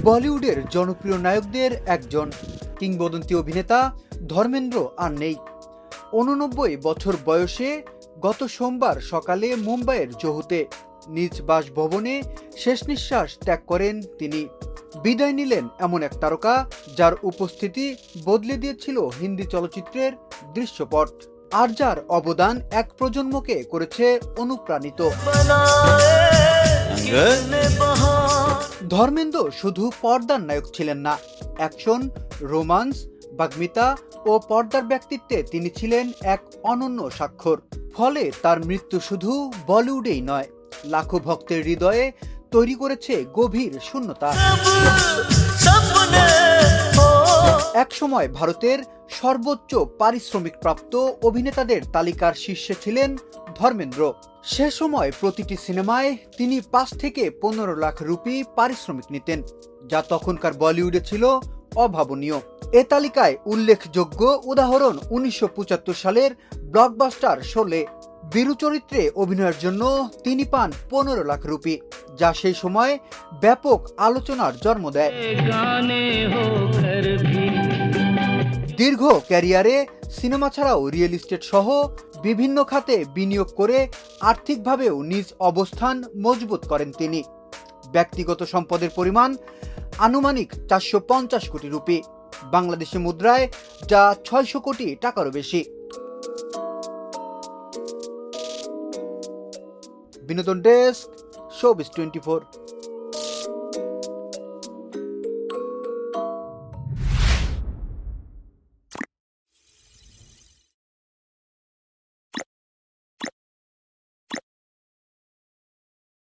বলিউডের জনপ্রিয় নায়কদের একজন কিংবদন্তি অভিনেতা ধর্মেন্দ্র আর নেই। ৮৯ বছর বয়সে গত সোমবার সকালে মুম্বাইয়ের জহুতে নিজ বাসভবনে শেষ নিঃশ্বাস ত্যাগ করেন তিনি। বিদায় নিলেন এমন এক তারকা যার উপস্থিতি বদলে দিয়েছিল হিন্দি চলচ্চিত্রের দৃশ্যপট, আর যার অবদান এক প্রজন্মকে করেছে অনুপ্রাণিত। ধর্মেন্দ্র শুধু পর্দার নায়ক ছিলেন না, অ্যাকশন, রোমান্স, বাগ্মিতা ও পর্দার ব্যক্তিত্বে তিনি ছিলেন এক অনন্য স্বাক্ষর। ফলে তার মৃত্যু শুধু বলিউডেই নয়, লাখো ভক্তের হৃদয়ে তৈরি করেছে গভীর শূন্যতা। একসময় ভারতের সর্বোচ্চ পারিশ্রমিকপ্রাপ্ত অভিনেতাদের তালিকার শীর্ষে ছিলেন ধর্মেন্দ্র। সে সময় প্রতিটি সিনেমায় তিনি ৫ থেকে ১৫ লাখ রুপি পারিশ্রমিক নিতেন, যা তখনকার বলিউডে ছিল অভাবনীয়। এ তালিকায় উল্লেখযোগ্য উদাহরণ ১৯৭৫ সালের ব্লকবাস্টার শোলে। বীরু চরিত্রে অভিনয়ের জন্য তিনি পান ১৫ লাখ রুপি, যা সেই সময় ব্যাপক আলোচনার জন্ম দেয়। দীর্ঘ ক্যারিয়ারে সিনেমা ছাড়াও রিয়েল এস্টেট সহ বিভিন্ন খাতে বিনিয়োগ করে আর্থিকভাবেও নিজ অবস্থান মজবুত করেন তিনি। ব্যক্তিগত সম্পদের পরিমাণ আনুমানিক ৪৫০ কোটি রুপি, বাংলাদেশি মুদ্রায় যা ৬০০ কোটি টাকারও বেশি। বিনোদন ডেস্ক, শোবিজ 24।